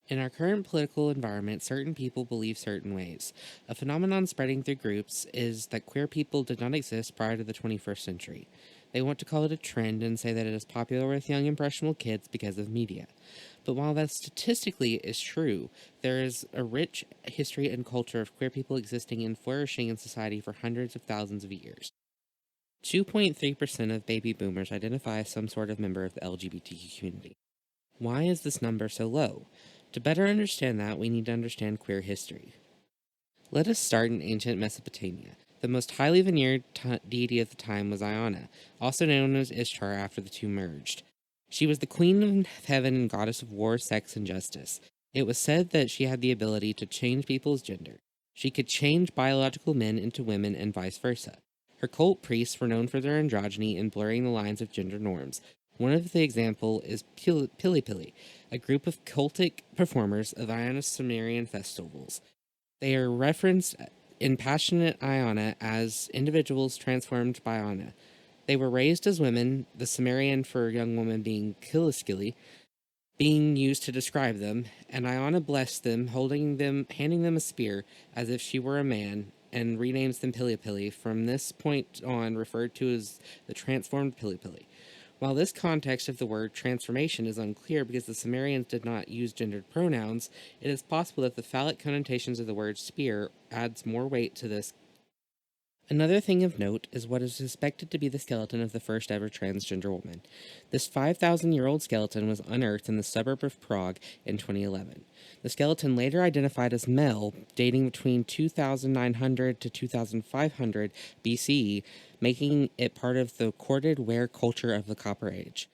In our current political environment, certain people believe certain ways. A phenomenon spreading through groups is that queer people did not exist prior to the 21st century. They want to call it a trend and say that it is popular with young, impressionable kids because of media. But while that statistically is true, there is a rich history and culture of queer people existing and flourishing in society for hundreds of thousands of years. 2.3% of baby boomers identify as some sort of member of the LGBTQ community. Why is this number so low? To better understand that, we need to understand queer history. Let us start in ancient Mesopotamia. The most highly veneered deity of the time was Iona, also known as Ishtar after the two merged. She was the queen of heaven and goddess of war, sex, and justice. It was said that she had the ability to change people's gender. She could change biological men into women and vice versa. Her cult priests were known for their androgyny and blurring the lines of gender norms. One of the example is Pili Pili, a group of cultic performers of Iona's Sumerian festivals. They are referenced in Passionate Iona as individuals transformed by Iona. They were raised as women, the Sumerian for young woman being Kiliskili, being used to describe them, and Iona blessed them, handing them a spear as if she were a man, and renames them Pili from this point on referred to as the transformed Pili. While this context of the word transformation is unclear because the Sumerians did not use gendered pronouns, it is possible that the phallic connotations of the word spear adds more weight to this. Another thing of note is what is suspected to be the skeleton of the first ever transgender woman. This 5,000-year-old skeleton was unearthed in the suburb of Prague in 2011. The skeleton, later identified as male, dating between 2,900 to 2,500 BCE, making it part of the corded ware culture of the Copper Age.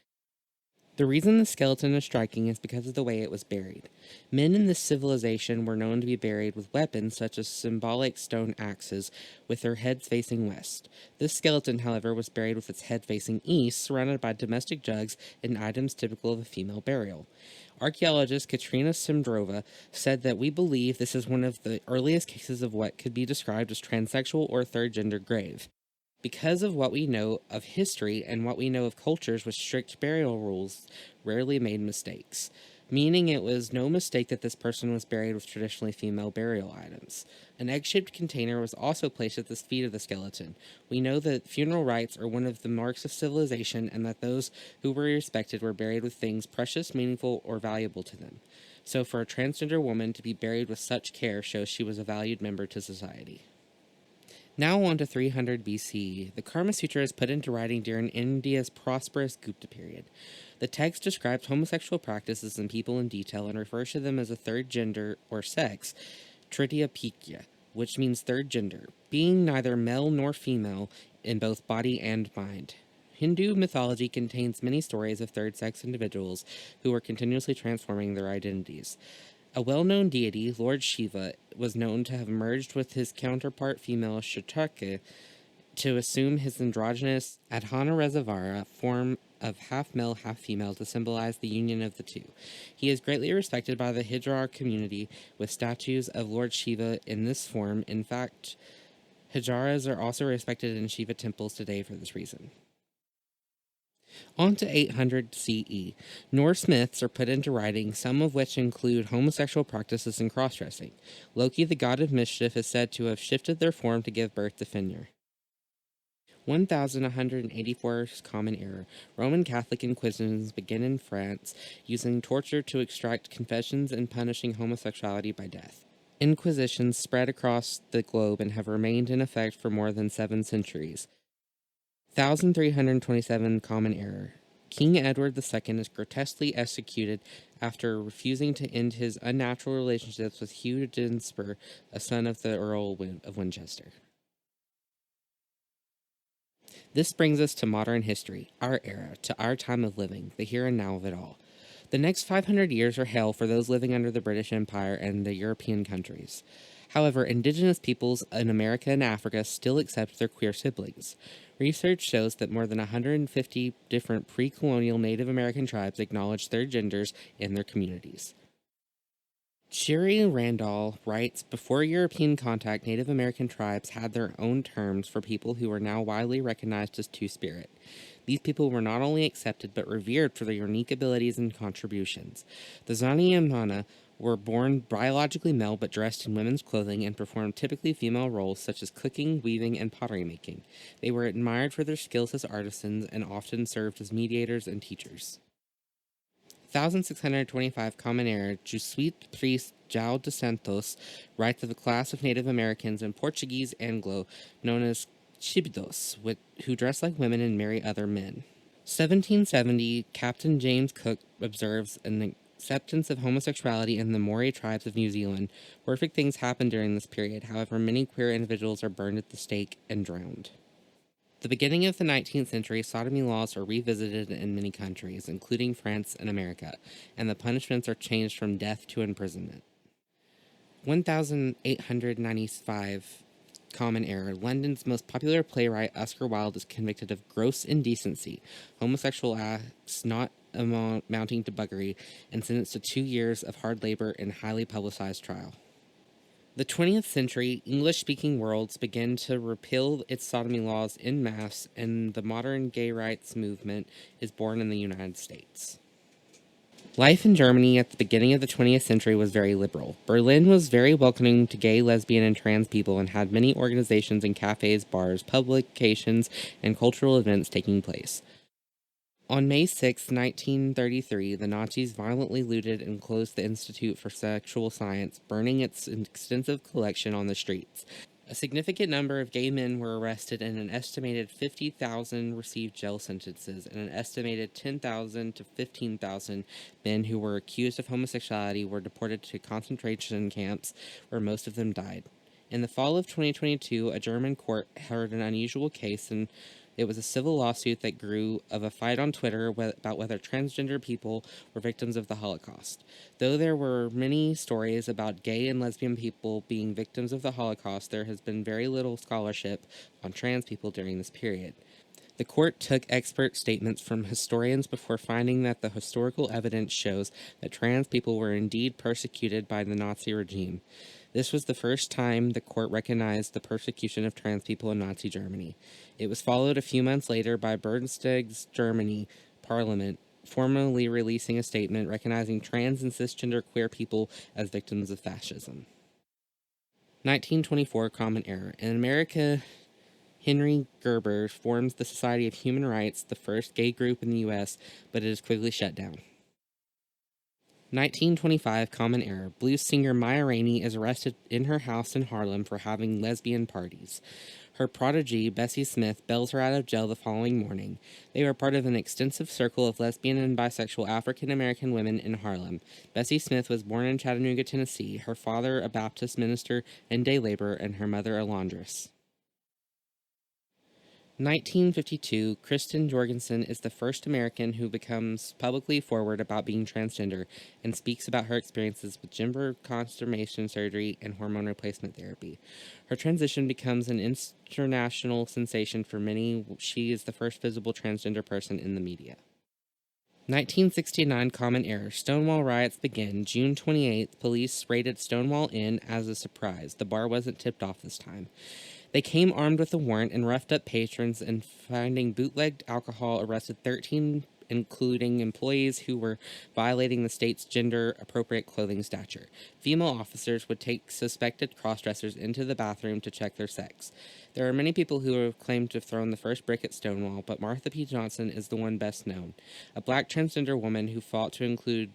The reason the skeleton is striking is because of the way it was buried. Men in this civilization were known to be buried with weapons such as symbolic stone axes, with their heads facing west. This skeleton, however, was buried with its head facing east, surrounded by domestic jugs and items typical of a female burial. Archaeologist Katrina Simdrova said that we believe this is one of the earliest cases of what could be described as transsexual or third gender grave. Because of what we know of history and what we know of cultures with strict burial rules, rarely made mistakes, meaning it was no mistake that this person was buried with traditionally female burial items. An egg-shaped container was also placed at the feet of the skeleton. We know that funeral rites are one of the marks of civilization and that those who were respected were buried with things precious, meaningful, or valuable to them. So for a transgender woman to be buried with such care shows she was a valued member to society. Now on to 300 BCE, the Karma Sutra is put into writing during India's prosperous Gupta period. The text describes homosexual practices and people in detail and refers to them as a third gender or sex, Tritiya Pikya, which means third gender, being neither male nor female in both body and mind. Hindu mythology contains many stories of third sex individuals who are continuously transforming their identities. A well-known deity, Lord Shiva, was known to have merged with his counterpart female Kshatrika to assume his androgynous Adhana form of half-male, half-female to symbolize the union of the two. He is greatly respected by the Hijra community, with statues of Lord Shiva in this form. In fact, Hijras are also respected in Shiva temples today for this reason. On to 800 CE. Norse myths are put into writing, some of which include homosexual practices and cross-dressing. Loki, the god of mischief, is said to have shifted their form to give birth to Fenrir. 1184 Common Era. Roman Catholic inquisitions begin in France, using torture to extract confessions and punishing homosexuality by death. Inquisitions spread across the globe and have remained in effect for more than 7 centuries. 1327 Common Era. King Edward II is grotesquely executed after refusing to end his unnatural relationships with Hugh Dinsper, a son of the Earl of Winchester. This brings us to modern history, our era, to our time of living, the here and now of it all. The next 500 years are hell for those living under the British Empire and the European countries. However, indigenous peoples in America and Africa still accept their queer siblings. Research shows that more than 150 different pre-colonial Native American tribes acknowledge third genders in their communities. Sherry Randall writes, before European contact, Native American tribes had their own terms for people who are now widely recognized as Two-Spirit. These people were not only accepted but revered for their unique abilities and contributions. The Zaniamana were born biologically male but dressed in women's clothing and performed typically female roles such as cooking, weaving, and pottery making. They were admired for their skills as artisans and often served as mediators and teachers. 1625 Common Era, Jesuit priest João de Santos writes of a class of Native Americans and Portuguese Anglo known as Chibidos, who dress like women and marry other men. 1770, Captain James Cook observes an acceptance of homosexuality in the Maori tribes of New Zealand. Horrific things happened during this period. However, many queer individuals are burned at the stake and drowned. The beginning of the 19th century, sodomy laws are revisited in many countries, including France and America, and the punishments are changed from death to imprisonment. 1895 Common Era, London's most popular playwright Oscar Wilde is convicted of gross indecency, homosexual acts not amounting to buggery, and sentenced to 2 years of hard labor and highly publicized trial. The 20th century, English-speaking worlds began to repeal its sodomy laws en masse, and the modern gay rights movement is born in the United States. Life in Germany at the beginning of the 20th century was very liberal. Berlin was very welcoming to gay, lesbian, and trans people and had many organizations and cafes, bars, publications, and cultural events taking place. On May 6, 1933, the Nazis violently looted and closed the Institute for Sexual Science, burning its extensive collection on the streets. A significant number of gay men were arrested, and an estimated 50,000 received jail sentences, and an estimated 10,000 to 15,000 men who were accused of homosexuality were deported to concentration camps, where most of them died. In the fall of 2022, a German court heard an unusual case, and it was a civil lawsuit that grew of a fight on Twitter about whether transgender people were victims of the Holocaust. Though there were many stories about gay and lesbian people being victims of the Holocaust, there has been very little scholarship on trans people during this period. The court took expert statements from historians before finding that the historical evidence shows that trans people were indeed persecuted by the Nazi regime. This was the first time the court recognized the persecution of trans people in Nazi Germany. It was followed a few months later by Bundestag's Germany parliament formally releasing a statement recognizing trans and cisgender queer people as victims of fascism. 1924 Common Era. In America, Henry Gerber forms the Society of Human Rights, the first gay group in the U.S., but it is quickly shut down. 1925 Common Era. Blues singer Maya Rainey is arrested in her house in Harlem for having lesbian parties. Her protege, Bessie Smith, bails her out of jail the following morning. They were part of an extensive circle of lesbian and bisexual African-American women in Harlem. Bessie Smith was born in Chattanooga, Tennessee, her father a Baptist minister and day laborer, and her mother a laundress. 1952, Kristen Jorgensen is the first American who becomes publicly forward about being transgender and speaks about her experiences with gender confirmation surgery and hormone replacement therapy. Her transition becomes an international sensation for many. She is the first visible transgender person in the media. 1969 Common Era. Stonewall riots begin. June 28th, police raided Stonewall Inn as a surprise. The bar wasn't tipped off this time. They came armed with a warrant and roughed up patrons, and finding bootlegged alcohol, arrested 13, including employees who were violating the state's gender-appropriate clothing stature. Female officers would take suspected cross-dressers into the bathroom to check their sex. There are many people who have claimed to have thrown the first brick at Stonewall, but Martha P. Johnson is the one best known, a black transgender woman who fought to include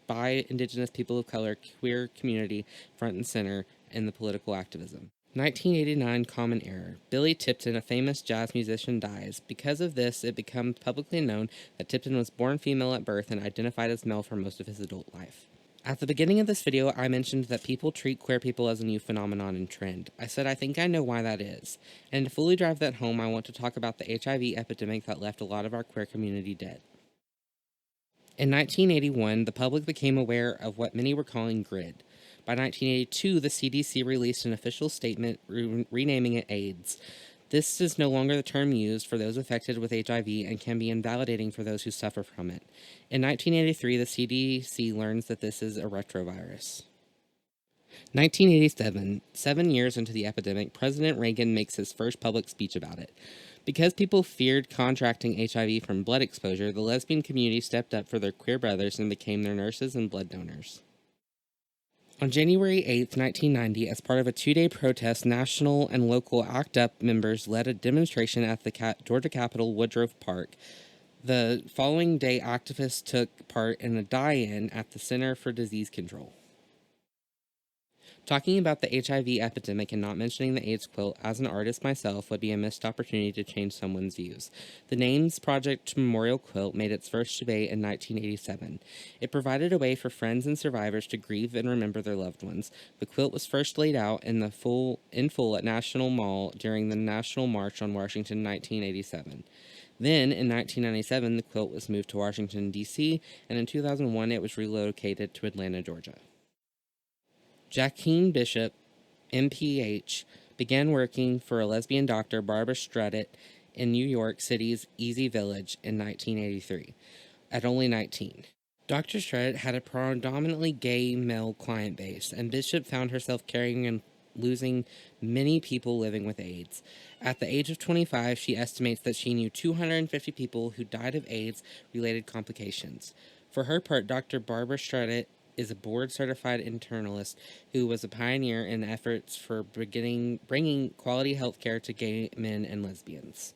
bi, indigenous, people of color, queer community front and center in the political activism. 1989 Common Era. Billy Tipton, a famous jazz musician, dies. Because of this, it becomes publicly known that Tipton was born female at birth and identified as male for most of his adult life. At the beginning of this video, I mentioned that people treat queer people as a new phenomenon and trend. I said I think I know why that is. And to fully drive that home, I want to talk about the HIV epidemic that left a lot of our queer community dead. In 1981, the public became aware of what many were calling GRID. By 1982, the CDC released an official statement renaming it AIDS. This is no longer the term used for those affected with HIV and can be invalidating for those who suffer from it. In 1983, the CDC learns that this is a retrovirus. 1987, 7 years into the epidemic, President Reagan makes his first public speech about it. Because people feared contracting HIV from blood exposure, the lesbian community stepped up for their queer brothers and became their nurses and blood donors. On January 8, 1990, as part of a two-day protest, national and local ACT UP members led a demonstration at the Georgia Capitol Woodruff Park. The following day, activists took part in a die-in at the Center for Disease Control. Talking about the HIV epidemic and not mentioning the AIDS quilt as an artist myself would be a missed opportunity to change someone's views. The Names Project Memorial Quilt made its first debate in 1987. It provided a way for friends and survivors to grieve and remember their loved ones. The quilt was first laid out in full at National Mall during the National March on Washington in 1987. Then, in 1997, the quilt was moved to Washington, D.C., and in 2001, it was relocated to Atlanta, Georgia. Jacqueline Bishop, MPH, began working for a lesbian doctor, Barbara Strutt, in New York City's Easy Village in 1983, at only 19. Dr. Strutt had a predominantly gay male client base, and Bishop found herself carrying and losing many people living with AIDS. At the age of 25, she estimates that she knew 250 people who died of AIDS-related complications. For her part, Dr. Barbara Strutt is a board-certified internalist who was a pioneer in efforts for bringing quality health care to gay men and lesbians.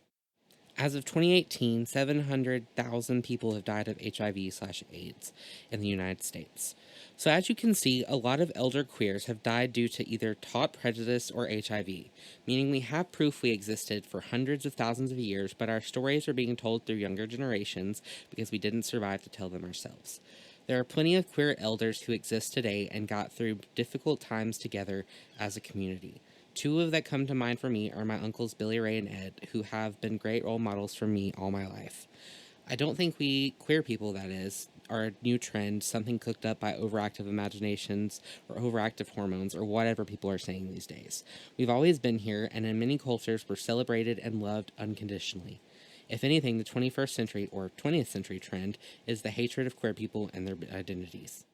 As of 2018, 700,000 people have died of HIV/AIDS in the United States. So as you can see, a lot of elder queers have died due to either taught prejudice or HIV, meaning we have proof we existed for hundreds of thousands of years, but our stories are being told through younger generations because we didn't survive to tell them ourselves. There are plenty of queer elders who exist today and got through difficult times together as a community. Two of that come to mind for me are my uncles Billy Ray and Ed, who have been great role models for me all my life. I don't think we, queer people that is, are a new trend, something cooked up by overactive imaginations or overactive hormones or whatever people are saying these days. We've always been here, and in many cultures we're celebrated and loved unconditionally. If anything, the 21st century or 20th century trend is the hatred of queer people and their identities.